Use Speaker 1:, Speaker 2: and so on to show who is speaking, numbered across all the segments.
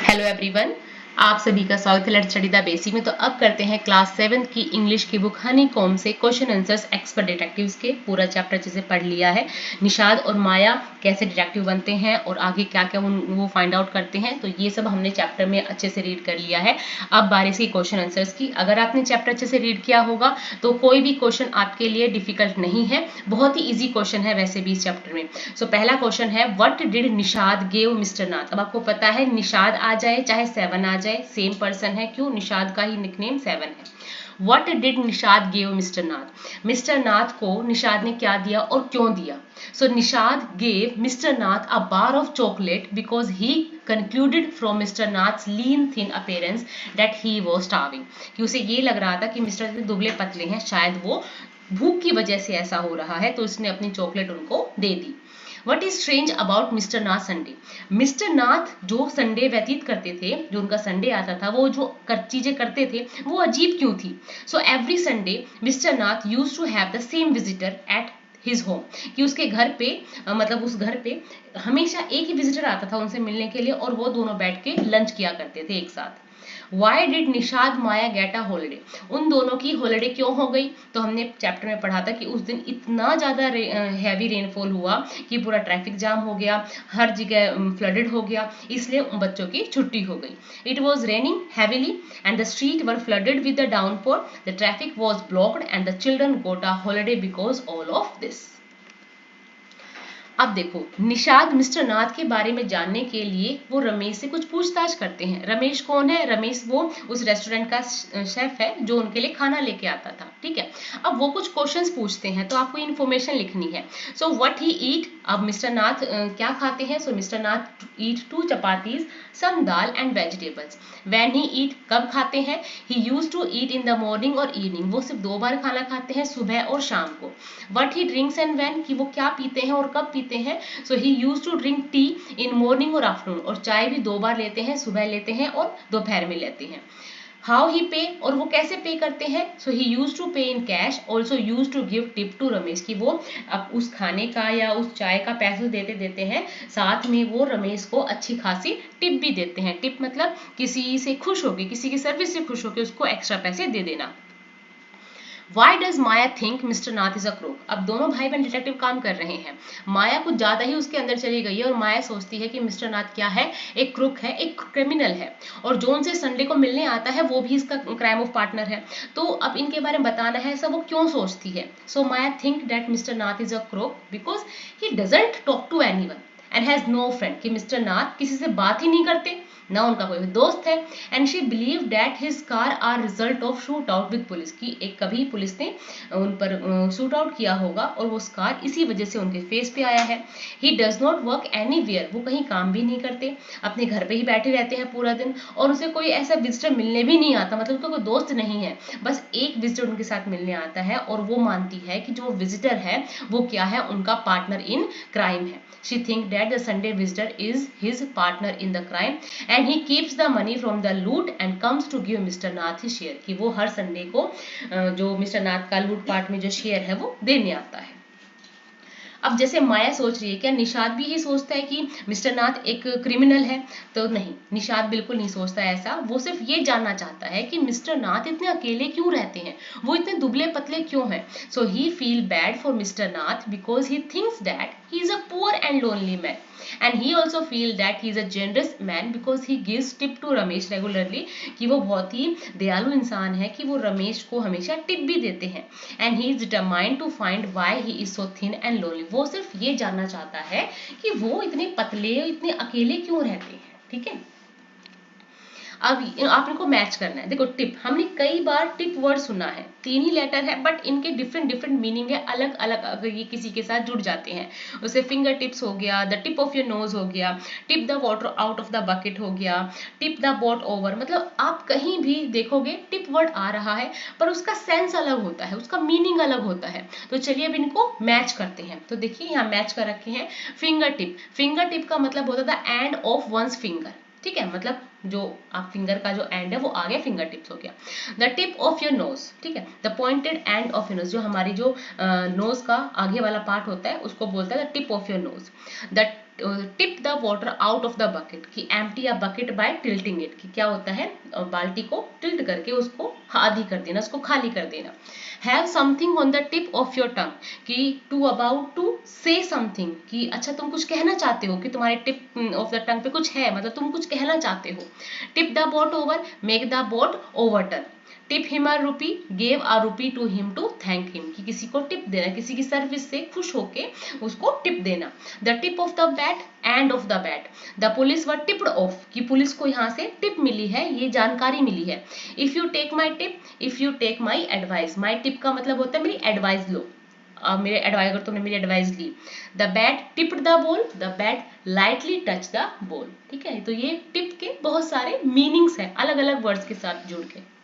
Speaker 1: Hello everyone, आप सभी का स्वागत है लेट्स स्टडी द बेसिक में। तो अब करते हैं क्लास 7 की इंग्लिश की बुक हनी कॉम से क्वेश्चन आंसर्स एक्सपर्ट डिटेक्टिव्स के। पूरा चैप्टर अच्छे से पढ़ लिया है। निषाद और माया कैसे डिटेक्टिव बनते हैं और आगे क्या क्या वो फाइंड आउट करते हैं, तो ये सब हमने चैप्टर में अच्छे से रीड कर लिया है। अब बारी सी क्वेश्चन आंसर्स की। अगर आपने चैप्टर अच्छे से रीड किया होगा तो कोई भी क्वेश्चन आपके लिए डिफिकल्ट नहीं है, बहुत ही ईजी क्वेश्चन है वैसे भी इस चैप्टर में। सो पहला क्वेश्चन है, what did Nishad give mister Nath. अब आपको पता है निषाद आ जाए चाहे 7 आ जाए सेम पर्सन है, क्यों? निषाद का ही निकनेम 7 है। What did Nishad give mister Nath. Mister Nath को निषाद ने क्या दिया और क्यों दिया? So Nishad gave mister Nath a bar of chocolate because he concluded from Mr. Nath's lean thin appearance that he was starving। कि उसे ये लग रहा था कि मिस्टर दुबले पतले हैं, शायद वो भूख की वजह से ऐसा हो रहा है, तो उसने अपनी चॉकलेट उनको दे दी। What is strange about mister Nath Sunday. Mister Nath जो संडे व्यतीत करते थे, जो उनका संडे आता था, वो जो चीजें करते थे वो अजीब क्यों थी? So every Sunday mister Nath use to have the same visitor at his home. कि उसके घर पे मतलब उस घर पे हमेशा एक ही विजिटर आता था उनसे मिलने के लिए, और वो दोनों बैठ के लंच किया करते थे एक साथ। Why did Nishad Maya get a holiday. उन दोनों की हॉलीडे क्यों हो गई? तो हमने चैप्टर में पढ़ा था कि उस दिन इतना ज्यादा हैवी रेनफॉल हुआ कि पूरा ट्रैफिक जाम हो गया, हर जगह फ्लडेड हो गया, इसलिए बच्चों की छुट्टी हो गई। It was raining heavily and the street were flooded with the downpour, the traffic was blocked and the children got a holiday because all of this. अब देखो, निषाद मिस्टर नाथ के बारे में जानने के लिए वो रमेश से कुछ पूछताछ करते हैं। रमेश कौन है? रमेश वो उस रेस्टोरेंट का शेफ है जो उनके लिए खाना लेके आता था, ठीक है। अब वो कुछ क्वेश्चंस पूछते हैं, तो आपको इन्फॉर्मेशन लिखनी है। So what he eat. अब मिस्टर नाथ क्या खाते हैं? So mister Nath eat 2 chapatis, some dal and vegetables. When he eat, कब खाते हैं? He use to eat in the morning और इवनिंग। वो सिर्फ 2 बार खाना खाते हैं, सुबह और शाम को। What he drinks and when, कि वो क्या पीते हैं और कब पीते हैं? So he use to drink tea in morning और आफ्टरनून। और चाय भी 2 बार लेते हैं, सुबह लेते हैं और दोपहर में लेते हैं। हाउ ही पे, और वो कैसे पे करते हैं? So he use to pay in cash, also use to give tip to Ramesh. की वो अब उस खाने का या उस चाय का पैसे देते देते हैं, साथ में वो रमेश को अच्छी खासी टिप भी देते हैं। टिप मतलब किसी से खुश होके, किसी की सर्विस से खुश होके उसको एक्स्ट्रा पैसे दे देना। Why does Maya think Mr. Nath is a crook? अब दोनों भाई बहन डिटेक्टिव काम कर रहे हैं। माया कुछ ज्यादा ही उसके अंदर चली गई है और माया सोचती है कि मिस्टर नाथ क्या है? एक क्रुक है, एक क्रिमिनल है, और जो उनसे संडे को मिलने आता है वो भी इसका क्राइम ऑफ पार्टनर है। तो अब इनके बारे में बताना है, ऐसा वो क्यों सोचती है? So Maya think that mister Nath is a crook because he doesn't talk to anyone and has no friend. कि मिस्टर नाथ किसी से बात ही नहीं करते, ना उनका कोई दोस्त है। And she believe that his car are result of shoot out with police. की एक कभी पुलिस ने उन पर शूट आउट किया होगा और वो कार इसी वजह से उनके फेस पे आया है। He does not work anywhere, वो कहीं काम भी नहीं करते, अपने घर पे ही बैठे रहते हैं पूरा दिन, और उसे कोई ऐसा विजिटर मिलने भी नहीं आता, मतलब उसका कोई दोस्त नहीं है। बस एक विजिटर उनके साथ मिलने आता है और वो मानती है कि जो विजिटर है वो क्या है? उनका पार्टनर इन क्राइम है। She think that the Sunday visitor is his partner in the crime and he keeps the money from the loot and comes to give Mr. Nath his share। कि वो हर Sunday को जो mister नाथ का लूट पाट में जो शेयर है वो देने आता है। अब जैसे माया सोच रही है, क्या निषाद भी यही सोचता है कि मिस्टर नाथ एक क्रिमिनल है? तो नहीं, निषाद बिल्कुल नहीं सोचता ऐसा। वो सिर्फ ये जानना चाहता है कि मिस्टर नाथ इतने अकेले क्यों रहते हैं, वो इतने दुबले पतले क्यों हैं। So he feel bad for mister Nath because he thinks that he is a poor and lonely man, and he also feel that he is a generous man because he gives tip to Ramesh regularly। कि वो बहुत ही दयालु इंसान है कि वो रमेश को हमेशा टिप भी देते हैं। and he is determined to find why he is so thin and lonely। वो सिर्फ ये जानना चाहता है कि वो इतने पतले, इतने अकेले क्यों रहते हैं, ठीक है। अब आप इनको मैच करना है। देखो टिप, हमने कई बार टिप वर्ड सुना है, 3 ही लेटर है बट इनके डिफरेंट डिफरेंट मीनिंग है, अलग अलग। अगर ये किसी के साथ जुड़ जाते हैं, उसे फिंगर टिप्स हो गया, the tip of your knows हो गया, tip the water out of the bucket हो गया, टिप द बोट ओवर। मतलब आप कहीं भी देखोगे टिप वर्ड आ रहा है, पर उसका सेंस अलग होता है, उसका मीनिंग अलग होता है। तो चलिए अब इनको मैच करते हैं। तो देखिए यहाँ मैच कर रखे हैं। फिंगर टिप, फिंगर टिप का मतलब होता था एंड ऑफ वंस फिंगर, ठीक है। मतलब जो आप फिंगर का जो एंड है वो आ गया, फिंगर टिप्स हो गया। The tip of your knows, ठीक है, the pointed end of your knows, जो हमारी जो नोज का आगे वाला पार्ट होता है उसको बोलता है the tip of your nose. The tip the water out of the bucket, कि empty a bucket by tilting it, कि क्या होता है बाल्टी को टिल्ट करके उसको आधी कर देना, उसको खाली कर देना। Have something on the tip of your tongue, कि to about to say something, कि अच्छा तुम कुछ कहना चाहते हो, कि तुम्हारे टिप ऑफ द टंग पे कुछ है, मतलब तुम कुछ कहना चाहते हो। Tip the boat over, make the boat overturn. Tip him a rupee, gave a rupee to him to thank him, कि किसी को टिप देना, किसी की सर्विस से खुश होके उसको टिप देना। The tip of the bat, end of the bat, the police were tipped of, कि पुलिस को यहाँ से टिप मिली है, ये जानकारी मिली है। If you take my tip, if you take my advice, my tip का मतलब होता है मेरी एडवाइस लो, मेरे एडवाइस, अगर तुमने मेरी एडवाइस ली। The bat tipped the ball, the bat lightly touch the ball. ठीक है, तो ये टिप के बहुत सारे मीनिंग्स हैं अलग अलग वर्ड्स के साथ जुड़ के।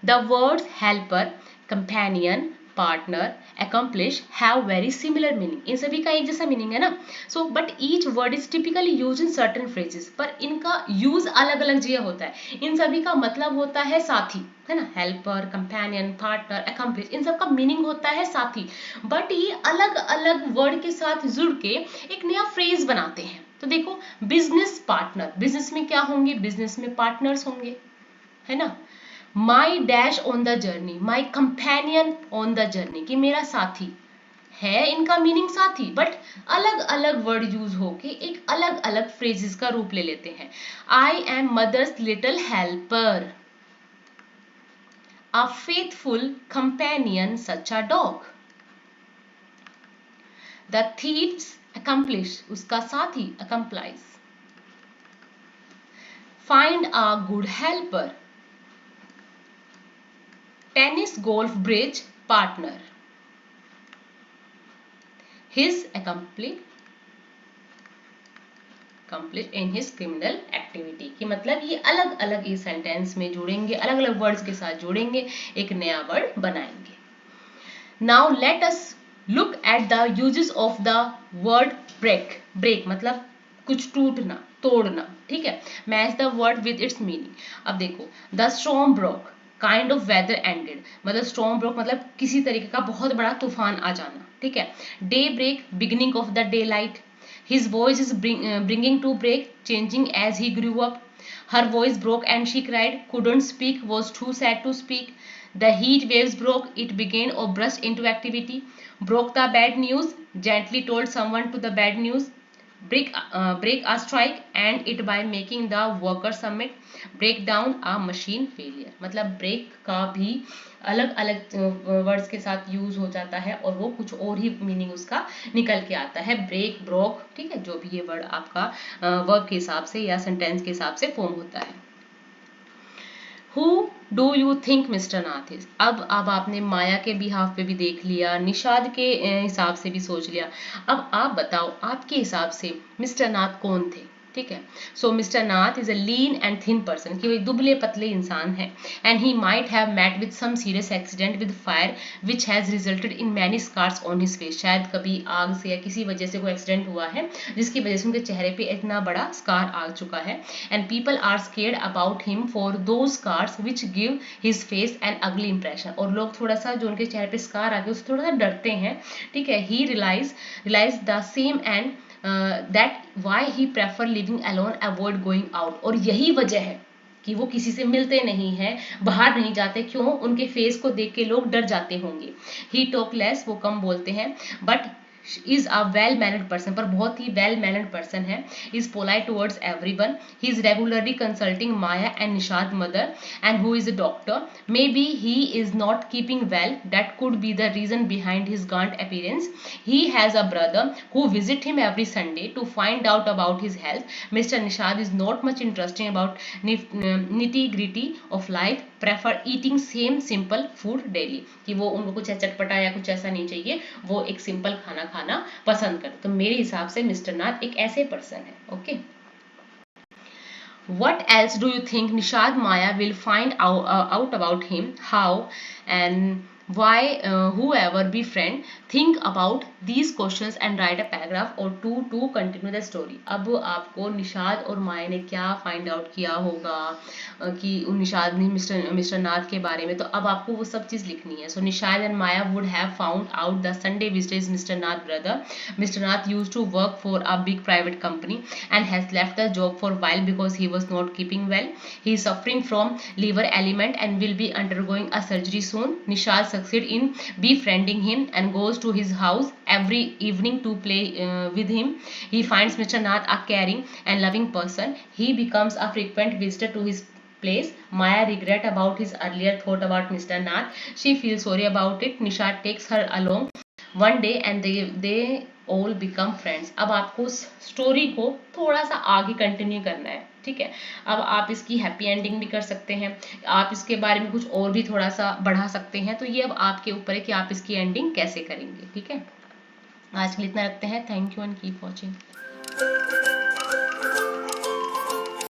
Speaker 1: The words helper, companion, partner, accomplish have very similar meaning. इन सभी का एक जैसा मीनिंग है ना. So but each word is typically used in certain phrases. पर इनका यूज अलग अलग जगह होता है. इन सभी का मतलब होता है साथी, है ना. हेल्पर, कंपेनियन, पार्टनर, अकम्प्लिश, इन सब का मीनिंग होता है साथी. बट ये अलग अलग वर्ड के साथ जुड़ के एक नया फ्रेज बनाते हैं. तो देखो, बिजनेस पार्टनर, बिजनेस में क्या होंगे, बिजनेस में पार्टनर्स होंगे, है ना. माई dash on the journey, my companion on the journey, कि मेरा साथी है, इनका मीनिंग साथी, बट अलग अलग वर्ड यूज होके एक अलग अलग फ्रेजेस का रूप ले लेते हैं. I am mother's little helper, a faithful companion such a dog. The thieves accomplish, उसका साथी accomplice. Find a good helper, tennis golf bridge partner, his accomplice in his criminal activity. कि मतलब ये अलग अलग ये सेंटेंस में जोड़ेंगे, अलग अलग वर्ड्स के साथ जोड़ेंगे, एक नया वर्ड बनाएंगे. Now let us look at the uses of the word break. Break मतलब कुछ टूटना, तोड़ना. ठीक है, match the word with its meaning. अब देखो, the storm broke, kind of weather ended, मतलब स्टॉर्म ब्रोक मतलब किसी तरीके का बहुत बड़ा तूफान आ जाना. ठीक है. Day break, beginning of the day light. His voice is bringing to break, changing as he grew up. Her voice broke and she cried, couldn't speak, was too sad to speak. The heat waves broke, it began or burst into activity. Broke the bad news, gently told someone to the bad news. Break a strike, and it by making the worker submit. Break down a machine failure. मतलब break का भी अलग अलग words के साथ use हो जाता है और वो कुछ और ही मीनिंग उसका निकल के आता है. ब्रेक, ब्रोक, ठीक है, जो भी ये वर्ड आपका वर्ब के हिसाब से या सेंटेंस के हिसाब से फॉर्म होता है. Who do you think Mr. Nath is? अब आपने माया के बिहाफ पे भी देख लिया, निषाद के हिसाब से भी सोच लिया. अब आप बताओ आपके हिसाब से मिस्टर नाथ कौन थे. ठीक है. So mister Nath is a lean and thin person, कि वो एक दुबले पतले इंसान है. And he might have met with some serious accident with fire which has resulted in many scars on his face. शायद कभी आग से या किसी वजह से कोई एक्सीडेंट हुआ है जिसकी वजह से उनके चेहरे पे इतना बड़ा स्कार आ चुका है. And people are scared about him for those scars which give his face an ugly impression. और लोग थोड़ा सा जो उनके चेहरे पे स्कार आ गए उससे थोड़ा सा डरते हैं. ठीक है. He realise the same and that why he prefer living alone, avoid going out. और यही वजह है कि वो किसी से मिलते नहीं हैं, बाहर नहीं जाते. क्यों? उनके फेस को देख के लोग डर जाते होंगे. he talk less, वो कम बोलते हैं. but is a well mannered person, पर बहुत ही well mannered person है. is polite towards everyone. he is regularly consulting Maya and Nishad mother and who is a doctor. maybe he is not keeping well, that could be the reason behind his gaunt appearance. he has a brother who visit him every Sunday to find out about his health. Mr. Nishad is not much interested about nitty gritty of life, prefer eating same simple food daily. कि वो उनको कुछ चटपटा या कुछ ऐसा नहीं चाहिए, वो एक सिंपल खाना खाना पसंद करते. तो मेरे हिसाब से मिस्टर नाथ एक ऐसे पर्सन है. Okay. What else do you think Nishad Maya will find out about him? How? And why whoever be friend think about these questions and write a paragraph or two to continue the story. अब आपको निषाद और माया ने क्या find out किया होगा कि निषाद ने mister नाथ के बारे में, तो अब आपको वो सब चीज लिखनी है. So Nishad and Maya would have found out the Sunday visits mister Nath brother. Mr. Nath used to work for a big private company and has left the job for a while because he was not keeping well. He is suffering from liver ailment and will be undergoing a surgery soon. Nishad succeeds in befriending him and goes to his house every evening to play with him. He finds Mr. Nath a caring and loving person. He becomes a frequent visitor to his place. Maya regret about his earlier thought about Mr. Nath. She feels sorry about it. Nishad takes her along one day and they all become friends. अब आपको story को थोड़ा सा आगे continue करना है, ठीक है. अब आप इसकी हैप्पी एंडिंग भी कर सकते हैं, आप इसके बारे में कुछ और भी थोड़ा सा बढ़ा सकते हैं, तो ये अब आपके ऊपर है कि आप इसकी एंडिंग कैसे करेंगे. ठीक है, आज के लिए इतना रखते हैं. Thank you and keep watching.